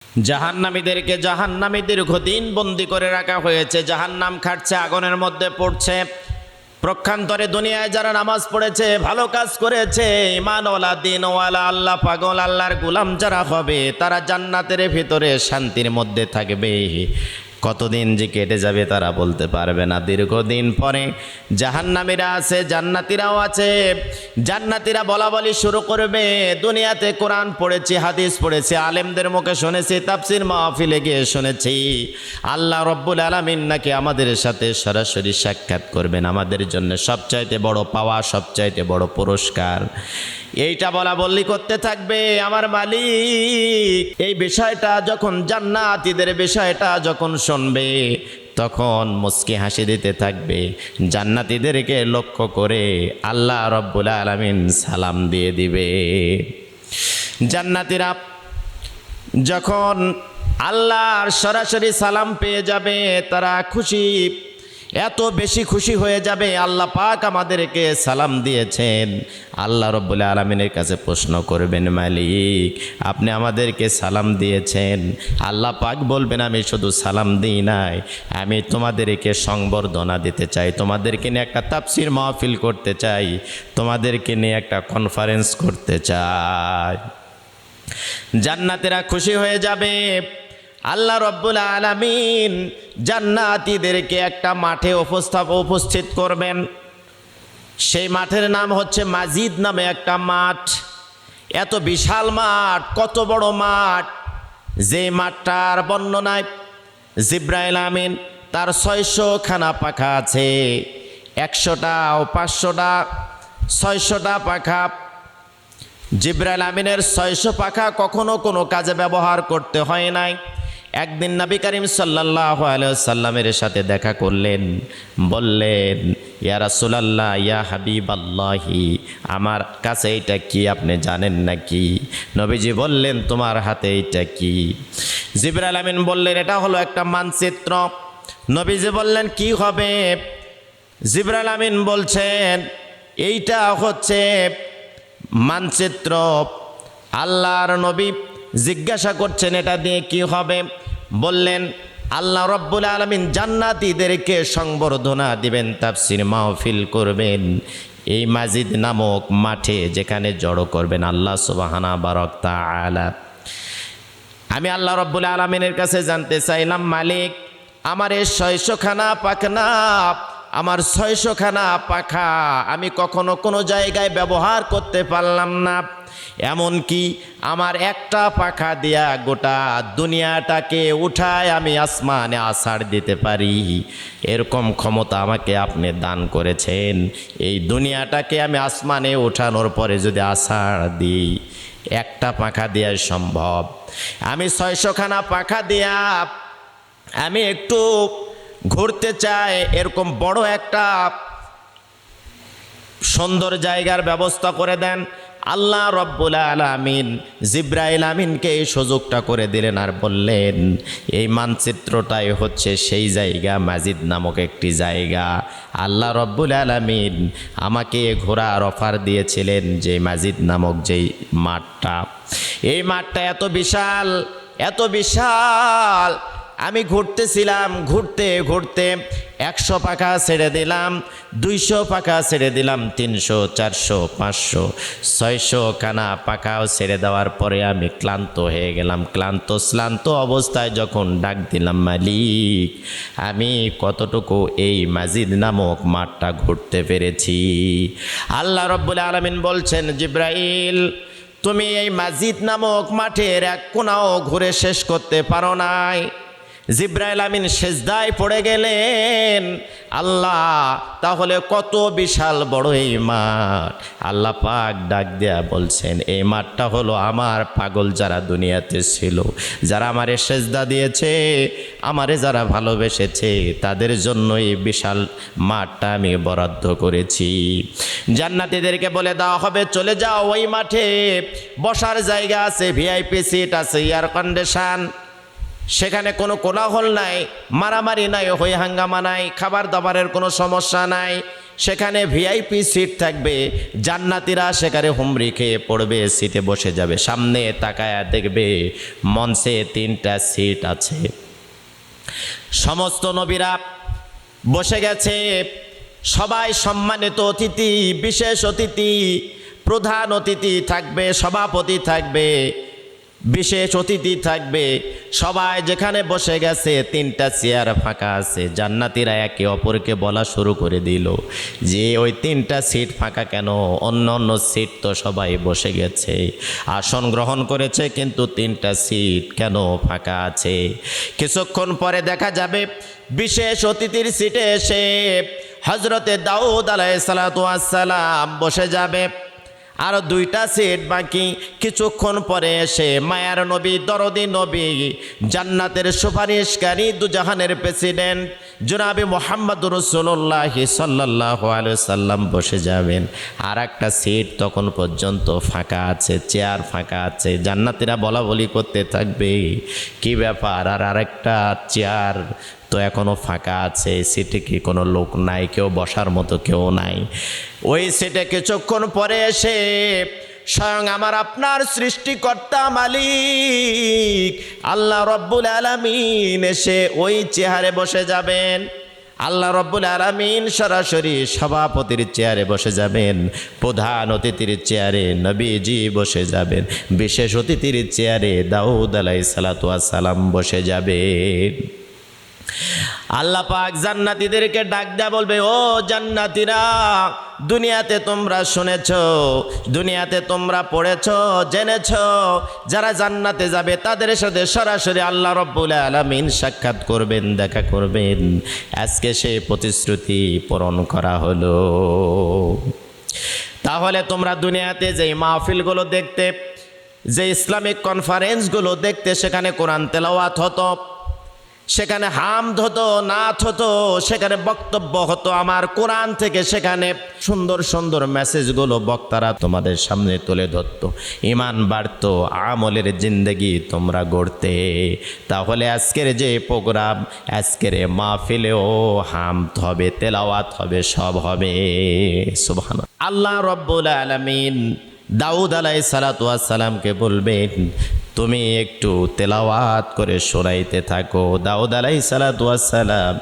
জাহান্নামীদেরকে জাহান্নামে দীর্ঘদিন বন্দি করে রাখা হয়েছে। জাহান্নাম খাটছে, আগুনের মধ্যে পড়ছে। প্রক্ষান্তরে দুনিয়ায় যারা নামাজ পড়েছে, ভালো কাজ করেছে, ঈমানওয়ালা দ্বীনওয়ালা আল্লাহ পাগল আল্লাহর গোলাম যারা হবে, তারা জান্নাতের ভিতরে শান্তির মধ্যে থাকবে। কতদিন যে কেটে যাবে তারা বলতে পারবে না। দীর্ঘদিন পরে জাহান্নামীরা আছে, জান্নাতীরাও আছে। জান্নাতীরা বলা বলি শুরু করবে, দুনিয়াতে কোরআন পড়েছি, হাদিস পড়েছি, আলেমদের মুখে শুনেছি, তাফসীর মাহফিলে গিয়ে শুনেছি আল্লাহ রব্বুল আলামিন নাকি আমাদের সাথে সরাসরি সাক্ষাৎ করবেন। আমাদের জন্য সবচাইতে বড় পাওয়া, সবচাইতে বড় পুরস্কার। এইটা বলা বললি করতে থাকবে। আমার মালিক এই বিষয়টা যখন, জান্নাতীদের বিষয়টা যখন শুনবে, তখন মুস্কি হাসি দিতে থাকবে। জান্নাতীদেরকে লক্ষ্য করে আল্লাহ রব্বুল আলামিন সালাম দিয়ে দিবে। জান্নাতীরা যখন আল্লাহর সরাসরি সালাম পেয়ে যাবে, তারা খুশি, এত বেশি খুশি হয়ে যাবে। আল্লাহ পাক আমাদেরকে সালাম দিয়েছেন। আল্লাহ রব্বুল আলামিনের কাছে প্রশ্ন করবেন, মালিক আপনি আমাদেরকে সালাম দিয়েছেন। আল্লাহ পাক বলবেন, আমি শুধু সালাম দিই নাই, আমি তোমাদেরকে সংবর্ধনা দিতে চাই, তোমাদেরকে নিয়ে একটা তাফসীর মাহফিল করতে চাই, তোমাদেরকে নিয়ে একটা কনফারেন্স করতে চাই। জান্নাতীরা খুশি হয়ে যাবে। আল্লাহ রব্বুল আলামিন জান্নাতীদেরকে একটা মাঠে উপস্থিত করবেন। সেই মাঠের নাম হচ্ছে মাজিদ নামে একটা মাঠ। এত বিশাল মাঠ, কত বড় মাঠ, যে মাঠটার বর্ণনায় জিব্রাইল আমিন তার 600খানা পাখা আছে। 100টা ও 500টা 600টা পাখা। জিব্রাইল আমিনের 600 পাখা কখনো কোনো কাজে ব্যবহার করতে হয় নাই। একদিন নবী করিম সাল্লাল্লাহু আলাইহি ওয়াসাল্লামের সাথে দেখা করলেন, বললেন, ইয়া রাসূলুল্লাহ, ইয়া হাবিবাল্লাহি, আমার কাছে এটা কি আপনি জানেন নাকি? নবীজি বললেন, তোমার হাতে এটা কি? জিব্রাইল আমিন বললেন, এটা হলো একটা মানচিত্র। নবীজি বললেন, কি হবে? জিব্রাইল আমিন বলছেন, এইটা হচ্ছে মানচিত্র। আল্লাহর নবী জিজ্ঞাসা করছেন, এটা দিয়ে কি হবে? বললেন, আল্লাহ রব্বুল আলামিন জান্নাতীদেরকে সংবর্ধনা দিবেন, তাফসীর মাহফিল করবেন এই মাজিদ নামক মাঠে, যেখানে জড়ো করবেন আল্লাহ সুবহানাহু ওয়া তাআলা। আমি আল্লাহ রব্বুল আলামিনের কাছে জানতে চাইলাম, মালিক আমার এই 600খানা পাখনা, আমার 600খানা পাখা আমি কখনো কোনো জায়গায় ব্যবহার করতে পারলাম না। এমনকি আমার একটা পাখা দিয়া গোটা দুনিয়াটাকে উঠায় আমি আসমানে আছাড় দিতে পারি, এরকম ক্ষমতা আমাকে আপনি দান করেছেন। এই দুনিয়াটাকে আমি আসমানে ওঠানোর পরে যদি আছাড় দিই, একটা পাখা দেওয়া সম্ভব। আমি 600খানা পাখা দিয়া আমি একটু ঘুরতে চাই, এরকম বড় একটা সুন্দর জায়গার ব্যবস্থা করে দেন। আল্লাহ রব্বুল আলামিন জিব্রাইল আমিনকে এই সুযোগটা করে দিলেন, আর বললেন, এই মানচিত্রটাই হচ্ছে সেই জায়গা, মাজিদ নামক একটি জায়গা। আল্লাহ রব্বুল আলামিন আমাকে ঘোরার অফার দিয়েছিলেন, যে মাজিদ নামক যেই মাঠটা, এই মাঠটা এত বিশাল, এত বিশাল। আমি ঘুরতেছিলাম, ঘুরতে ঘুরতে 100 পাখা ছেড়ে দিলাম, 200 পাখা ছেড়ে দিলাম, 300, 400, 500, 600খানা পাখাও ছেড়ে দেওয়ার পরে আমি ক্লান্ত হয়ে গেলাম। শ্রান্ত অবস্থায় যখন ডাক দিলাম, মালিক আমি কতটুকু এই মাজিদ নামক মাঠটা ঘুরতে পেরেছি? আল্লাহ রব্বুল আলামিন বলছেন, জিব্রাইল তুমি এই মাজিদ নামক মাঠের এক কোণাও ঘুরে শেষ করতে পারো নাই। জিব্রাইল আমিন সেজদায় পড়ে গেলেন, আল্লাহ তাহলে কত বিশাল বড় এই মাঠ? আল্লাহ পাক ডাক দেয়া বলছেন, এই মাঠটা হলো আমার পাগল যারা দুনিয়াতে ছিল, যারা আমারে সেজদা দিয়েছে, আমারে যারা ভালোবেসেছে, তাদের জন্য এই বিশাল মাঠটা আমি বরাদ্দ করেছি। জান্নাতীদেরকে বলে দেওয়া হবে, চলে যাও, ওই মাঠে বসার জায়গা আছে, ভিআইপি সিট আছে, এয়ার কন্ডিশন, সেখানে কোনো কোলাহল নাই, মারামারি নাই, হই হাঙ্গামা নাই, খাবার দাবারের কোনো সমস্যা নাই। সেখানে ভিআইপি সিট থাকবে, জান্নাতীরা সেখানে হুমড়ি খেয়ে পড়বে, সিটে বসে যাবে, সামনে তাকায়া দেখবে মঞ্চে 3টা সিট আছে, সমস্ত নবীরা বসে গেছে, সবাই সম্মানিত অতিথি, বিশেষ অতিথি, প্রধান অতিথি থাকবে, সভাপতি থাকবে, বিশেষ অতিথি থাকবে, সবাই যেখানে বসে গেছে 3টা চেয়ার ফাঁকা আছে। জান্নাতীরা একে অপরকে বলা শুরু করে দিল যে ওই 3টা সিট ফাঁকা কেন, অন্য অন্য সিট তো সবাই বসে গেছে, আসন গ্রহণ করেছে, কিন্তু 3টা সিট কেন ফাঁকা আছে? কিছুক্ষণ পরে দেখা যাবে বিশেষ অতিথির সিটে এসে হজরতে দাউদ আলাইহিস সালাতু ওয়াস সালাম বসে যাবে, আর 2টা সিট বাকি। কিছুক্ষণ পরে এসে মায়ার নবী, দরদি নবী, জান্নাতের সুপারিশকারী, দুজাহানের প্রেসিডেন্ট জনাবে মুহাম্মদুর রাসূলুল্লাহ সাল্লাল্লাহু আলাইহি সাল্লাম বসে যাবেন, আর একটা সিট তখন পর্যন্ত ফাঁকা আছে, চেয়ার ফাঁকা আছে। জান্নাতীরা বলা বলি করতে থাকবে, কি ব্যাপার, আর আরেকটা চেয়ার তো এখনো ফাঁকা আছে, সিটে কি কোনো লোক নাই, কেউ বসার মতো কেউ নাই? ওই সিটে কিছুক্ষণ পরে এসে স্বয়ং আমার আপনার সৃষ্টিকর্তা মালিক আল্লাহ রব্বুল আলামিন এসে ওই চেয়ারে বসে যাবেন। আল্লাহ রব্বুল আলামিন সরাসরি সভাপতির চেয়ারে বসে যাবেন, প্রধান অতিথির চেয়ারে নবীজি বসে যাবেন, বিশেষ অতিথির চেয়ারে দাউদ আলাইহিস সালাতু ওয়াস সালাম বসে যাবেন। আল্লাহ পাক জান্নাতীদেরকে ডাক দেয়া বলবে, ও জান্নাতীরা, দুনিয়াতে তোমরা শুনেছ, দুনিয়াতে তোমরা পড়েছ, জেনেছ, যারা জান্নাতে যাবে তাদের সাথে সরাসরি আল্লাহ রব্বুল আলামিন সাক্ষাৎ করবেন, দেখা করবেন। আজকে সেই প্রতিশ্রুতি পূরণ করা হলো। তাহলে তোমরা দুনিয়াতে যেই মাহফিলগুলো দেখতে, যে ইসলামিক কনফারেন্সগুলো দেখতে, সেখানে কোরআন তেলাওয়াত হতো, সেখানে হামদ হতো, নাত হতো, সেখানে বক্তব্য হতো আমার কোরআন থেকে, সেখানে সুন্দর সুন্দর মেসেজগুলো বক্তারা তোমাদের সামনে তুলে ধরতো, ঈমান বাড়তো, আমলের জিন্দেগি তোমরা গড়তে। তাহলে আজকের যে প্রোগ্রাম, আজকের মাহফিলেও হামদ হবে, তেলাওয়াত হবে, সব হবে। সুবহানাল্লাহ। আল্লাহ রব্বুল আলামিন দাউদ আলাইহিস সালাতু ওয়াস সালামকে বলবেন, তুমি একটু তেলাওয়াত করে শোনাইতে থাকো। দাউদ আলাইহিস সালাতু ওয়াস সালাম,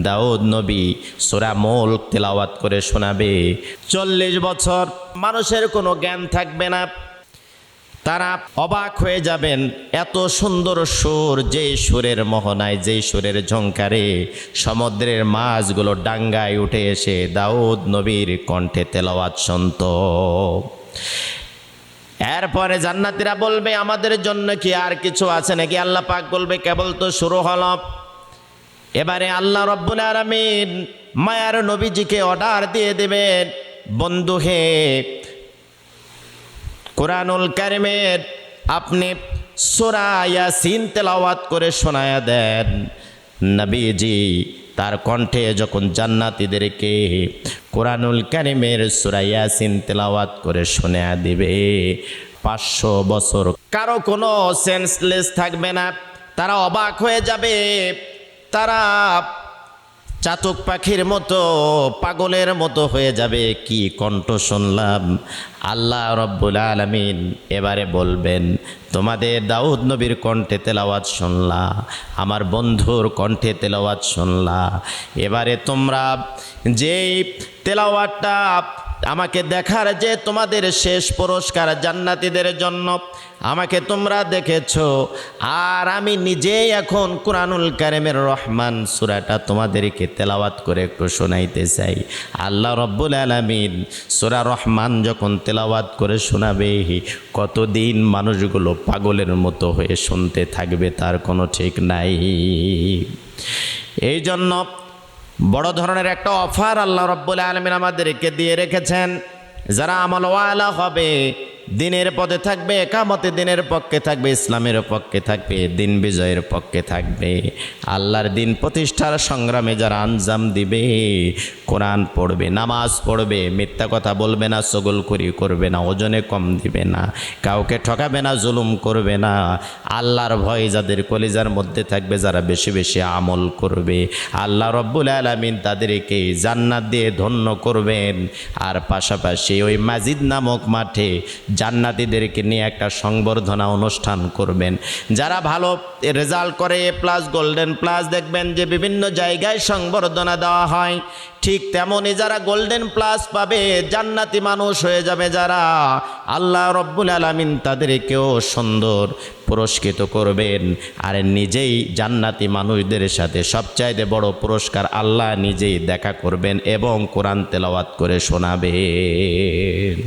দাউদ নবী সূরা মুলক তেলাওয়াত করে শোনাবে। 40 বছর মানুষের কোনো জ্ঞান থাকবে না, তারা অবাক হয়ে যাবেন। এত সুন্দর সুর, যেই সুরের মোহনায়, যেই সুরের ঝংকারে সমুদ্রের মাছগুলো ডাঙ্গায় উঠে এসে দাউদ নবীর কণ্ঠে তেলাওয়াত শুনত। এরপরে জান্নাতীরা বলবে, আমাদের জন্য কি আর কিছু আছে নাকি? আল্লাহ পাক বলবে, কেবল তো শুরু হলো। এবারে আল্লাহ রব্বুল আলামিন মায়ার নবীজিকে অর্ডার দিয়ে দেবেন, বন্ধু হে, কোরআনুল কারিমের আপনি সূরা ইয়াসিন তেলাওয়াত করে শোনায়া দেন। নবীজি তার কণ্ঠে যখন জান্নাতীদেরকে কোরআনুল কারিমের সূরা ইয়াসিন তেলাওয়াত করে শোনায়া দিবে, 500 বছর কারো কোনো সেন্সলেস থাকবে না, তারা অবাক হয়ে যাবে, তারা চাতক পাখির মতো, পাগলের মতো হয়ে যাবে। কি কণ্ঠ শুনলাম! আল্লাহ রব্বুল আলামিন এবারে বলবেন, তোমাদের দাউদ নবীর কণ্ঠে তেলাওয়াত শুনলা, আমার বন্ধুর কণ্ঠে তেলাওয়াত শুনলা, এবারে তোমরা যেই তেলাওয়াতটা আমাকে দেখার যে তোমাদের শেষ পুরস্কার জান্নাতীদের জন্য আমাকে তোমরা দেখেছো, আর আমি নিজেই এখন কোরআনুল কারিমের রহমান সূরাটা তোমাদেরকে তেলাওয়াত করে একটু শোনাইতে চাই। আল্লাহ রব্বুল আলামিন সূরা রহমান যখন তেলাওয়াত করে শোনাবে, কতদিন মানুষগুলো পাগলের মতো হয়ে শুনতে থাকবে তার কোনো ঠিক নাই। এই জন্য বড় ধরনের একটা অফার আল্লাহ রব্বুল আলামিন আমাদেরকে দিয়ে রেখেছেন। যারা আমলওয়ালা হবে দিনের পথে থাকবে, একামতে দিনের পক্ষে থাকবে, ইসলামের পক্ষে থাকবে, দিন বিজয়ের পক্ষে থাকবে। আল্লাহর দিন প্রতিষ্ঠার সংগ্রামে যারা আঞ্জাম দিবে, কোরআন পড়বে, নামাজ পড়বে, মিথ্যা কথা বলবে না, চগলখড়ি করবে না, ওজনে কম দিবে না, কাউকে ঠকাবে না, জুলুম করবে না, আল্লাহর ভয় যাদের কলিজার মধ্যে থাকবে, যারা বেশি বেশি আমল করবে, আল্লাহ রব্বুল আলামিন তাদেরকে জান্নাত দিয়ে ধন্য করবেন। আর পাশাপাশি ওই মাজিদ নামক মাঠে জান্নাতীদেরকে নিয়ে একটা সংবর্ধনা অনুষ্ঠান করবেন। যারা ভালো রেজাল্ট করে A+, গোল্ডেন প্লাস, দেখবেন যে বিভিন্ন জায়গায় সংবর্ধনা দেওয়া হয়। ঠিক তেমনই যারা গোল্ডেন প্লাস পাবে, জান্নাতি মানুষ হয়ে যাবে যারা, আল্লাহ রব্বুল আলামিন তাদেরকেও সুন্দর পুরস্কৃত করবেন। আর নিজেই জান্নাতি মানুষদের সাথে সবচাইতে বড় পুরস্কার আল্লাহ নিজেই দেখা করবেন এবং কোরআন তেলাওয়াত করে শোনাবেন।